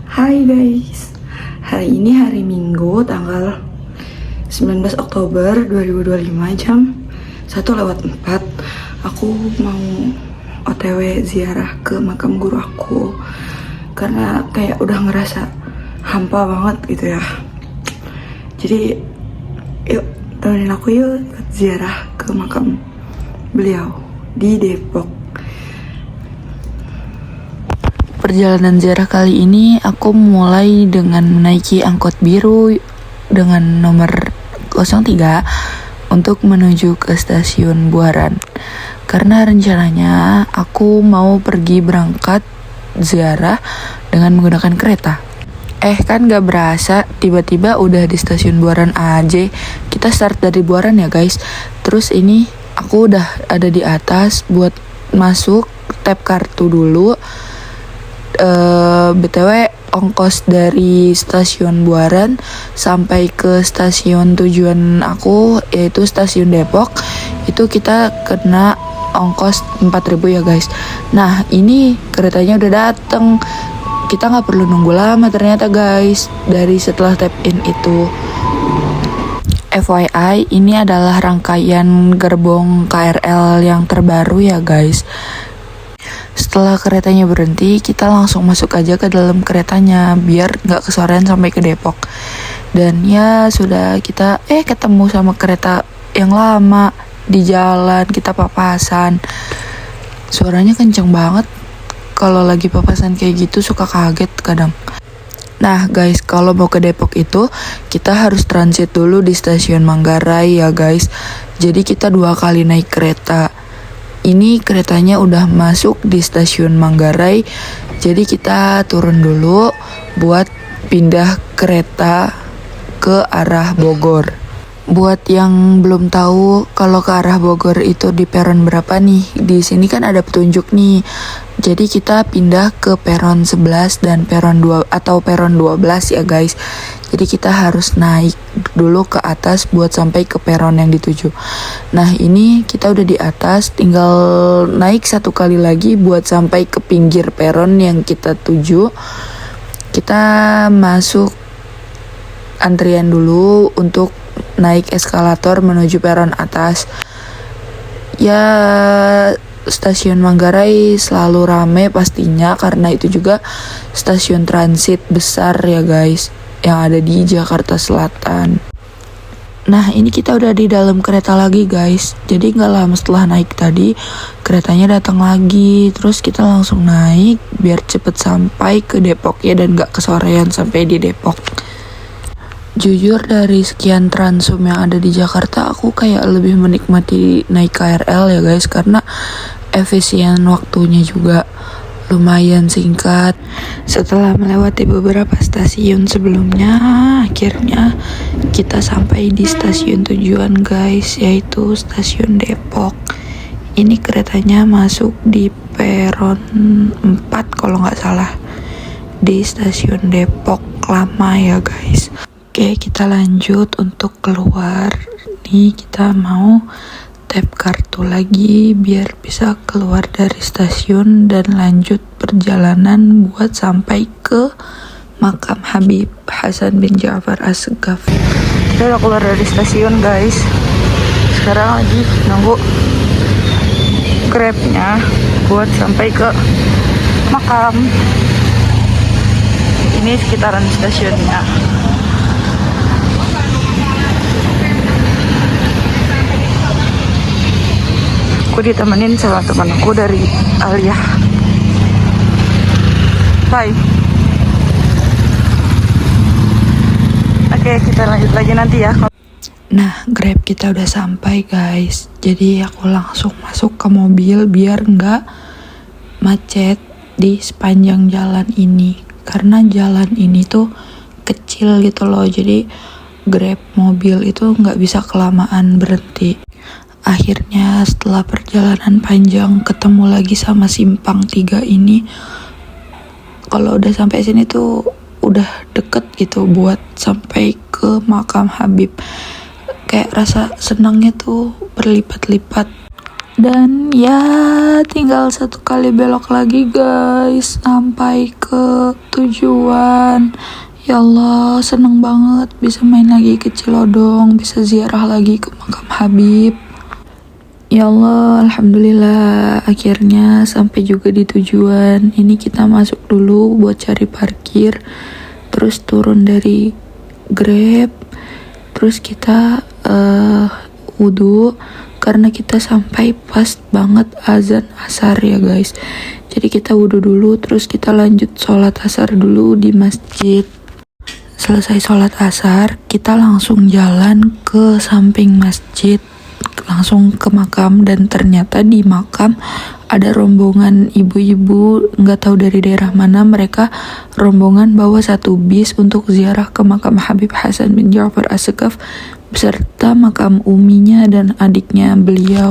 Hai guys, hari ini hari Minggu tanggal 19 Oktober 2025 jam 1:04. Aku mau OTW ziarah ke makam guru aku karena kayak udah ngerasa hampa banget gitu ya. Jadi yuk temenin aku yuk ikut ziarah ke makam beliau di Depok. Perjalanan ziarah kali ini aku mulai dengan menaiki angkot biru dengan nomor 03 untuk menuju ke stasiun Buaran. Karena rencananya aku mau pergi berangkat ziarah dengan menggunakan kereta. Kan gak berasa tiba-tiba udah di stasiun Buaran aja. Kita start dari Buaran ya guys. Terus ini aku udah ada di atas buat masuk, tap kartu dulu. BTW ongkos dari stasiun Buaran sampai ke stasiun tujuan aku yaitu stasiun Depok itu kita kena ongkos 4.000 ya guys. Nah ini keretanya udah dateng, kita nggak perlu nunggu lama ternyata guys dari setelah tap in itu. FYI, ini adalah rangkaian gerbong KRL yang terbaru ya guys. Setelah keretanya berhenti, kita langsung masuk aja ke dalam keretanya biar nggak kesorean sampai ke Depok. Dan ya sudah, kita ketemu sama kereta yang lama di jalan, kita papasan. Suaranya kenceng banget. Kalau lagi papasan kayak gitu suka kaget kadang. Nah guys, kalau mau ke Depok itu kita harus transit dulu di stasiun Manggarai ya guys. Jadi kita 2 kali naik kereta. Ini keretanya udah masuk di stasiun Manggarai, jadi kita turun dulu buat pindah kereta ke arah Bogor. Buat yang belum tahu kalau ke arah Bogor itu di peron berapa nih, di sini kan ada petunjuk nih. Jadi kita pindah ke peron 11 dan peron 2 atau peron 12 ya guys. Jadi kita harus naik dulu ke atas buat sampai ke peron yang dituju. Nah ini kita udah di atas, tinggal naik 1 kali lagi buat sampai ke pinggir peron yang kita tuju. Kita masuk antrian dulu untuk naik eskalator menuju peron atas. Ya stasiun Manggarai selalu rame pastinya karena itu juga stasiun transit besar ya guys yang ada di Jakarta Selatan. Nah ini kita udah di dalam kereta lagi guys. Jadi gak lama setelah naik tadi keretanya datang lagi. Terus kita langsung naik biar cepet sampai ke Depok ya dan gak kesorean sampai di Depok. Jujur dari sekian transum yang ada di Jakarta, aku kayak lebih menikmati naik KRL ya guys, karena efisien waktunya juga lumayan singkat. Setelah melewati beberapa stasiun sebelumnya, akhirnya kita sampai di stasiun tujuan guys, yaitu stasiun Depok. Ini keretanya masuk di peron 4 kalau nggak salah, di stasiun Depok lama ya guys. Oke, kita lanjut untuk keluar. Nih kita mau tap kartu lagi biar bisa keluar dari stasiun dan lanjut perjalanan buat sampai ke makam Habib Hasan bin Ja'far As-Segaf. Kita udah keluar dari stasiun guys. Sekarang lagi nunggu Grabnya buat sampai ke makam. Ini sekitaran stasiunnya. Aku ditemenin sama teman aku dari Aliyah. Bye. Oke, kita lanjut lagi nanti ya. Nah, Grab kita udah sampai guys. Jadi aku langsung masuk ke mobil biar nggak macet di sepanjang jalan ini. Karena jalan ini tuh kecil gitu loh. Jadi Grab mobil itu nggak bisa kelamaan berhenti. Akhirnya setelah perjalanan panjang ketemu lagi sama simpang 3 ini. Kalau udah sampai sini tuh udah deket gitu buat sampai ke makam Habib. Kayak rasa senangnya tuh berlipat-lipat. Dan ya tinggal satu kali belok lagi guys sampai ke tujuan. Ya Allah, seneng banget bisa main lagi ke Cilodong, bisa ziarah lagi ke makam Habib. Ya Allah, alhamdulillah akhirnya sampai juga di tujuan. Ini kita masuk dulu buat cari parkir, terus turun dari Grab, terus kita wudhu karena kita sampai pas banget azan asar ya guys. Jadi kita wudhu dulu, terus kita lanjut sholat asar dulu di masjid. Selesai sholat asar, kita langsung jalan ke samping masjid, langsung ke makam. Dan ternyata di makam ada rombongan ibu-ibu, nggak tahu dari daerah mana. Mereka rombongan bawa satu bis untuk ziarah ke makam Habib Hasan bin Ja'far As-Sakaf beserta makam uminya dan adiknya beliau.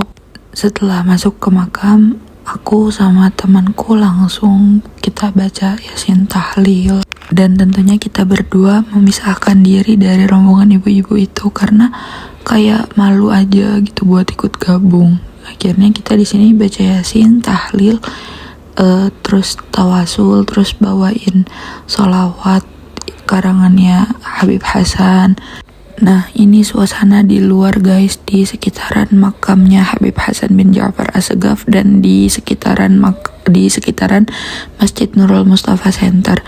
Setelah masuk ke makam, aku sama temanku langsung kita baca Yasin tahlil. Dan tentunya kita berdua memisahkan diri dari rombongan ibu-ibu itu karena kayak malu aja gitu buat ikut gabung. Akhirnya kita di sini baca Yasin tahlil, terus tawasul, terus bawain sholawat karangannya Habib Hasan. Nah, ini suasana di luar guys, di sekitaran makamnya Habib Hasan bin Ja'far As-Sakaf dan di sekitaran Masjid Nurul Mustafa Center.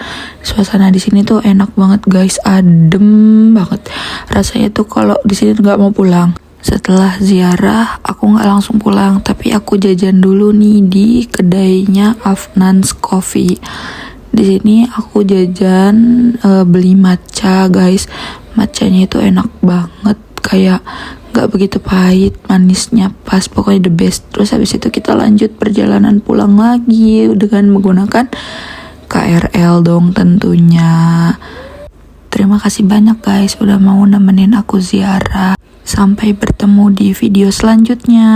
Suasana di sini tuh enak banget guys, adem banget. Rasanya tuh kalau di sini nggak mau pulang. Setelah ziarah, aku nggak langsung pulang, tapi aku jajan dulu nih di kedainya Afnan's Coffee. Di sini aku jajan beli matcha guys. Matchanya itu enak banget, kayak nggak begitu pahit, manisnya pas, pokoknya the best. Terus habis itu kita lanjut perjalanan pulang lagi dengan menggunakan KRL dong tentunya. Terima kasih banyak guys udah mau nemenin aku ziarah. Sampai bertemu di video selanjutnya.